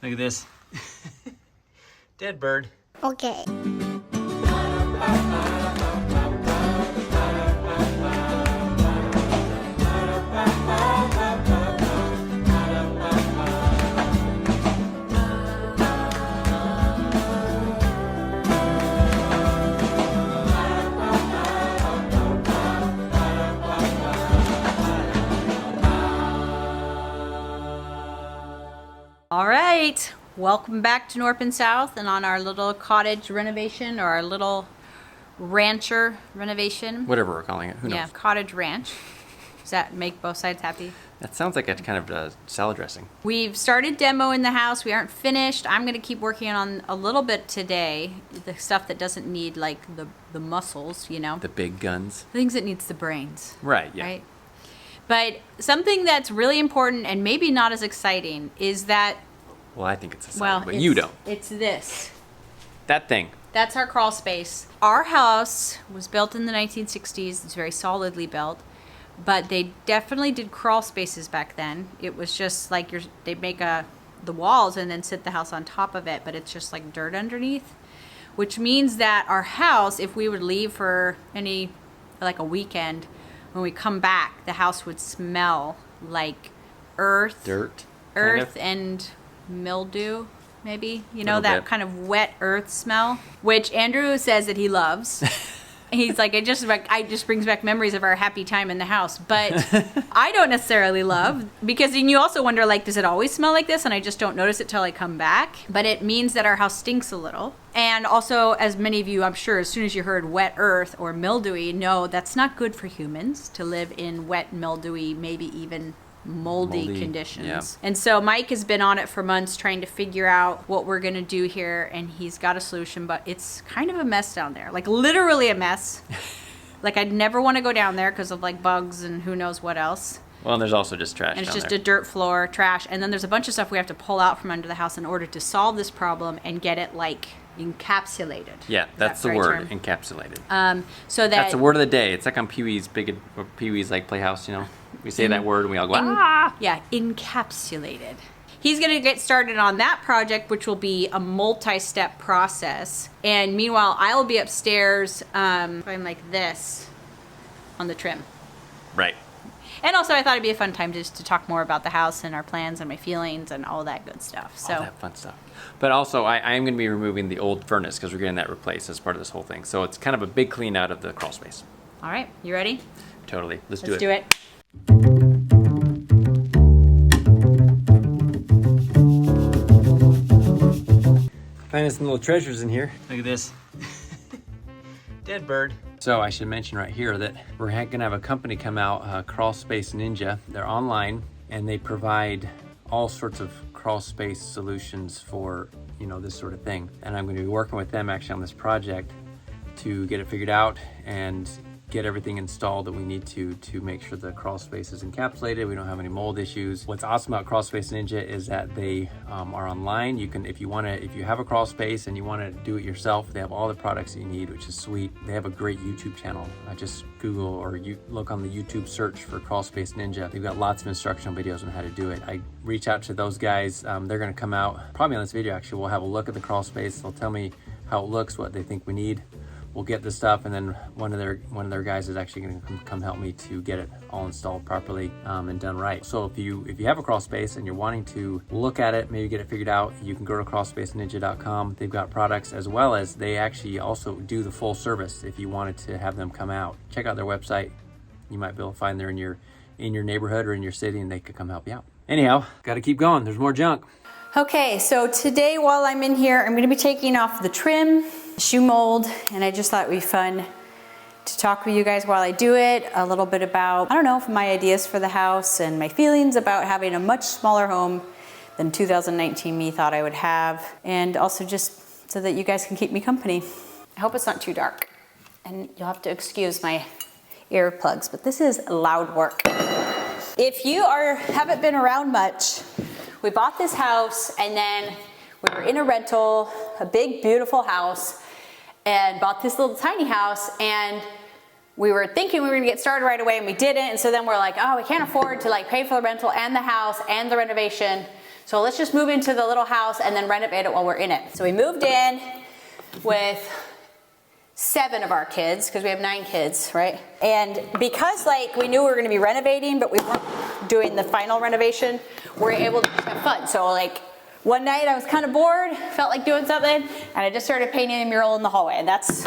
Look at this. Dead bird. Okay. All right, welcome back to Knorpp and South and on our little cottage renovation or our little rancher renovation. Whatever we're calling it. Who knows? Yeah, cottage ranch. Does that make both sides happy? That sounds like a kind of salad dressing. We've started demo in the house. We aren't finished. I'm going to keep working on a little bit today. The stuff that doesn't need like the muscles, you know. The big guns. The things that needs the brains. Right, yeah. Right? But something that's really important and maybe not as exciting is that, Well, I think it's exciting, well, but you don't. It's this. That thing. That's our crawl space. Our house was built in the 1960s. It's very solidly built, but they definitely did crawl spaces back then. It was just like they'd make the walls and then sit the house on top of it, but it's just like dirt underneath, which means that our house, if we would leave for like a weekend, when we come back, the house would smell like earth, Dirt. and mildew, maybe, you know, Little that bit. kind of wet earth smell, which Andrew says that he loves. He's like, it just brings back memories of our happy time in the house, but I don't necessarily love, because then you also wonder, like, does it always smell like this and I just don't notice it till I come back? But it means that our house stinks a little. And also, as many of you, I'm sure, as soon as you heard wet earth or mildewy, know that's not good for humans to live in wet, mildewy, maybe even moldy conditions. yeah. And so Mike has been on it for months trying to figure out what we're going to do here, and he's got a solution, but it's kind of a mess down there. Like literally a mess. Like I'd never want to go down there because of like bugs and who knows what else. Well, and there's also just trash And it's down just there. a dirt floor, trash, and then there's a bunch of stuff we have to pull out from under the house in order to solve this problem and get it like encapsulated. Yeah, Is that's that the right word, term? encapsulated. So that That's the word of the day. It's like on Pee-wee's like Playhouse, you know. We say that word and we all go, ah! Yeah, encapsulated. He's going to get started on that project, which will be a multi-step process. And meanwhile, I'll be upstairs going like this on the trim. Right. And also, I thought it'd be a fun time just to talk more about the house and our plans and my feelings and all that good stuff. So All that fun stuff. But also, I am going to be removing the old furnace because we're getting that replaced as part of this whole thing. So it's kind of a big clean out of the crawl space. all right, you ready? Totally. Let's Let's do it. Finding some little treasures in here. Look at this. Dead bird. So I should mention right here that we're gonna have a company come out, Crawl Space Ninja. They're online and they provide all sorts of crawl space solutions for, you know, this sort of thing. And I'm gonna be working with them actually on this project to get it figured out and get everything installed that we need to make sure the crawl space is encapsulated. We don't have any mold issues. What's awesome about Crawl Space Ninja is that they are online. You can, if you have a crawl space and you want to do it yourself, they have all the products that you need, which is sweet. They have a great YouTube channel. Just Google or you look on the YouTube search for Crawl Space Ninja. They've got lots of instructional videos on how to do it. I reach out to those guys. They're going to come out probably on this video. Actually, we'll have a look at the crawl space. They'll tell me how it looks, what they think we need. We'll get the stuff, and then one of their guys is actually going to come help me to get it all installed properly and done right. So if you have a crawl space and you're wanting to look at it, maybe get it figured out, you can go to crawlspaceninja.com. They've got products, as well as they actually also do the full service if you wanted to have them come out. Check out their website. You might be able to find them in your neighborhood or in your city, and they could come help you out. Anyhow, got to keep going. There's more junk. Okay, so today while I'm in here, I'm going to be taking off the trim, shoe mold, and I just thought it would be fun to talk with you guys while I do it, a little bit about, I don't know, my ideas for the house and my feelings about having a much smaller home than 2019 me thought I would have, and also just so that you guys can keep me company. I hope it's not too dark, and you'll have to excuse my earplugs, but this is loud work. If you haven't been around much, we bought this house and then we were in a rental, a big, beautiful house, and bought this little tiny house, and we were thinking we were gonna get started right away and we didn't, and so then we're like, oh, we can't afford to like pay for the rental and the house and the renovation, So let's just move into the little house and then renovate it while we're in it. So we moved in with 7 of our kids, because we have 9 kids, right? And because like we knew we were gonna be renovating, but we weren't doing the final renovation, we're able to have fun. So like one night I was kind of bored, felt like doing something, and I just started painting a mural in the hallway, and that's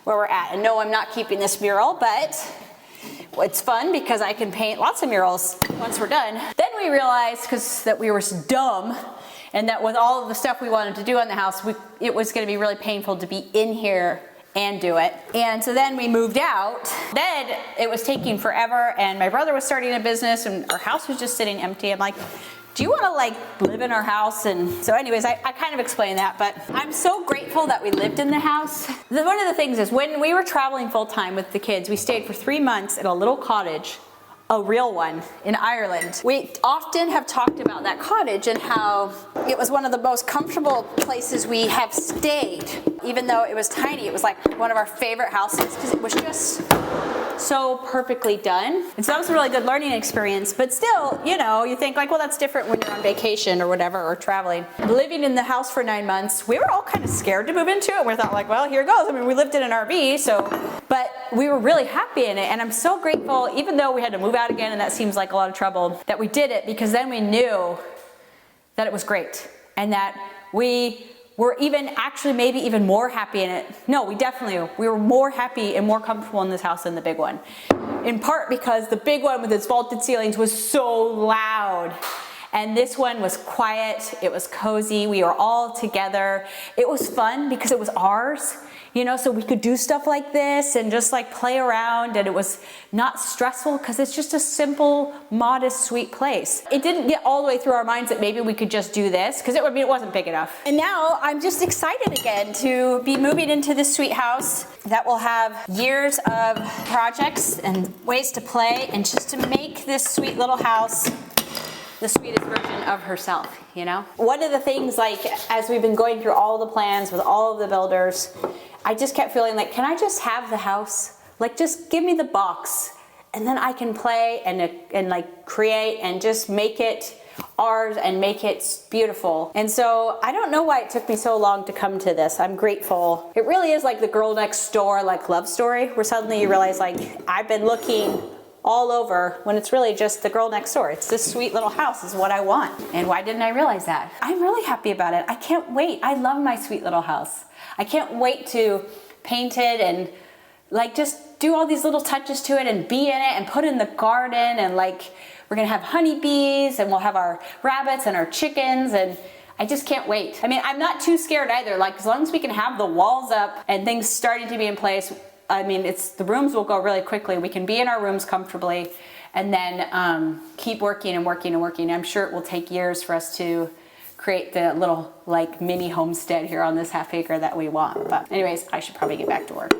where we're at. And no, I'm not keeping this mural, but it's fun because I can paint lots of murals once we're done. Then we realized, because that we were dumb, and that with all of the stuff we wanted to do on the house, it was gonna be really painful to be in here and do it. And so then we moved out. Then it was taking forever, and my brother was starting a business, and our house was just sitting empty. I'm like, do you want to like live in our house? And so anyways, I kind of explained that, but I'm so grateful that we lived in the house. One of the things is when we were traveling full time with the kids, we stayed for 3 months at a little cottage, a real one in Ireland. We often have talked about that cottage and how it was one of the most comfortable places we have stayed. Even though it was tiny, it was like one of our favorite houses because it was just so perfectly done. And so that was a really good learning experience, but still, you know, you think like, well, that's different when you're on vacation or whatever, or traveling. Living in the house for 9 months, we were all kind of scared to move into it. We thought like, well, here goes. I mean, we lived in an RV, but we were really happy in it. And I'm so grateful, even though we had to move out again, and that seems like a lot of trouble, that we did it, because then we knew that it was great and that we were actually maybe even more happy in it. No, we were more happy and more comfortable in this house than the big one. In part because the big one with its vaulted ceilings was so loud. And this one was quiet, it was cozy, we were all together. It was fun because it was ours, you know, so we could do stuff like this and just like play around, and it was not stressful because it's just a simple, modest, sweet place. It didn't get all the way through our minds that maybe we could just do this, because it wasn't big enough. And now I'm just excited again to be moving into this sweet house that will have years of projects and ways to play, and just to make this sweet little house the sweetest version of herself, you know? One of the things, like, as we've been going through all the plans with all of the builders, I just kept feeling like, can I just have the house? Like, just give me the box, and then I can play and like create and just make it ours and make it beautiful. And so I don't know why it took me so long to come to this. I'm grateful. It really is like the girl next door, like, love story, where suddenly you realize, like, I've been looking all over when it's really just the girl next door. It's this sweet little house is what I want. And why didn't I realize that? I'm really happy about it. I can't wait. I love my sweet little house. I can't wait to paint it and like just do all these little touches to it and be in it and put in the garden, and like we're gonna have honeybees and we'll have our rabbits and our chickens, and I just can't wait. I mean, I'm not too scared either. Like, as long as we can have the walls up and things starting to be in place, I mean, the rooms will go really quickly. We can be in our rooms comfortably and then keep working and working and working. I'm sure it will take years for us to create the little like mini homestead here on this half acre that we want. But anyways, I should probably get back to work.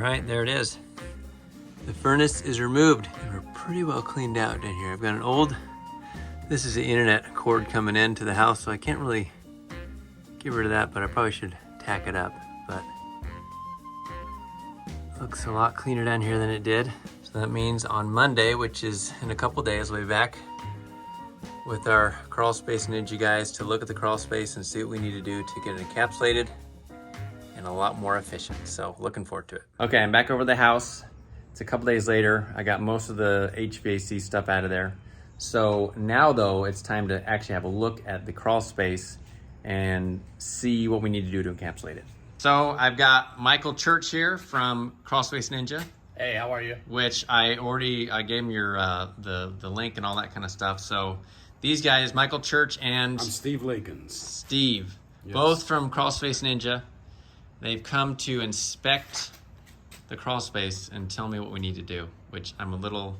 right, there it is. The furnace is removed and we're pretty well cleaned out down here. I've got an old, this is the internet cord coming into the house, so I can't really get rid of that, but I probably should tack it up. But looks a lot cleaner down here than it did. So that means on Monday, which is in a couple days, we'll be back with our crawl space ninja guys to look at the crawl space and see what we need to do to get it encapsulated and a lot more efficient. So looking forward to it. Okay, I'm back over the house. It's a couple days later. I got most of the HVAC stuff out of there. So now though, it's time to actually have a look at the crawl space and see what we need to do to encapsulate it. So I've got Michael Church here from Crawl Space Ninja. Hey, how are you? Which I gave him your the link and all that kind of stuff. So these guys, Michael Church and I'm Steve Lakins. Steve, yes. Both from Crawl Space Ninja. They've come to inspect the crawl space and tell me what we need to do, which I'm a little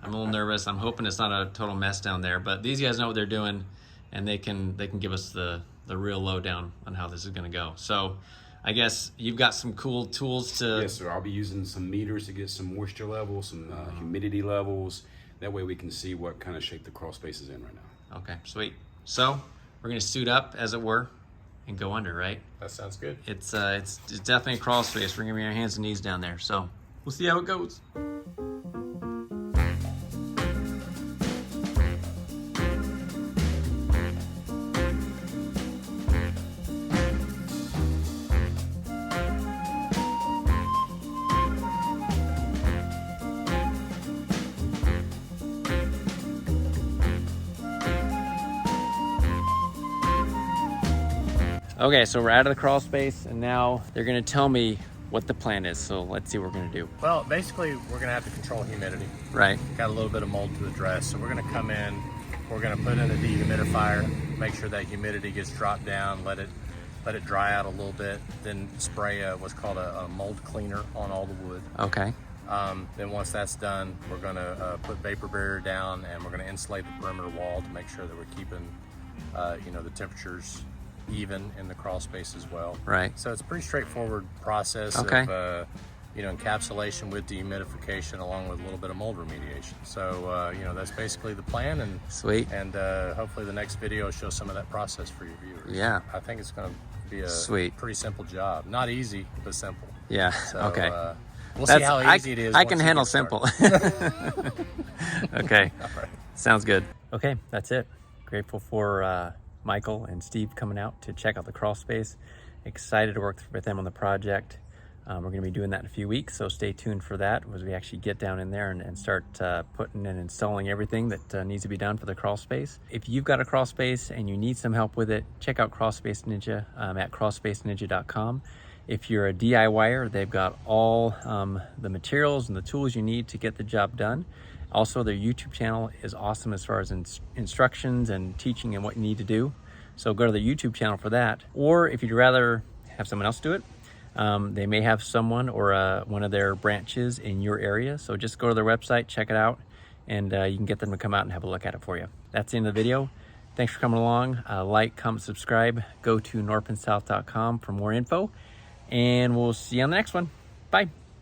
nervous. I'm hoping it's not a total mess down there, but these guys know what they're doing and they can give us the real lowdown on how this is going to go. So I guess you've got some cool tools to... Yes, sir. I'll be using some meters to get some moisture levels, some humidity levels. That way we can see what kind of shape the crawl space is in right now. Okay, sweet. So we're going to suit up, as it were, and go under, right? That sounds good. It's definitely a crawl space. We're going to be on our hands and knees down there. So we'll see how it goes. Okay, so we're out of the crawl space and now they're gonna tell me what the plan is. So let's see what we're gonna do. Well, basically we're gonna have to control humidity. Right. Got a little bit of mold to address. So we're gonna come in, we're gonna put in a dehumidifier, make sure that humidity gets dropped down, let it dry out a little bit, then spray what's called a mold cleaner on all the wood. Okay. Then once that's done, we're gonna put vapor barrier down and we're gonna insulate the perimeter wall to make sure that we're keeping the temperatures even in the crawl space as well. Right. So it's a pretty straightforward process of encapsulation with dehumidification along with a little bit of mold remediation. So that's basically the plan, and sweet. And hopefully the next video will show some of that process for your viewers. Yeah. I think it's going to be a sweet, pretty simple job. Not easy, but simple. Yeah. So, okay. We'll see how easy it is. I can handle simple. Okay. All right. Sounds good. Okay, that's it. Grateful for Michael and Steve coming out to check out the crawl space. Excited to work with them on the project. We're going to be doing that in a few weeks, so stay tuned for that as we actually get down in there and start putting and installing everything that needs to be done for the crawl space. If you've got a crawl space and you need some help with it, check out Crawl Space Ninja at crawlspaceninja.com. If you're a DIYer, they've got all the materials and the tools you need to get the job done. Also, their YouTube channel is awesome as far as instructions and teaching and what you need to do. So go to the YouTube channel for that. Or if you'd rather have someone else do it, they may have someone or one of their branches in your area. So just go to their website, check it out, and you can get them to come out and have a look at it for you. That's the end of the video. Thanks for coming along. Like, comment, subscribe. Go to knorppandsouth.com for more info. And we'll see you on the next one. Bye.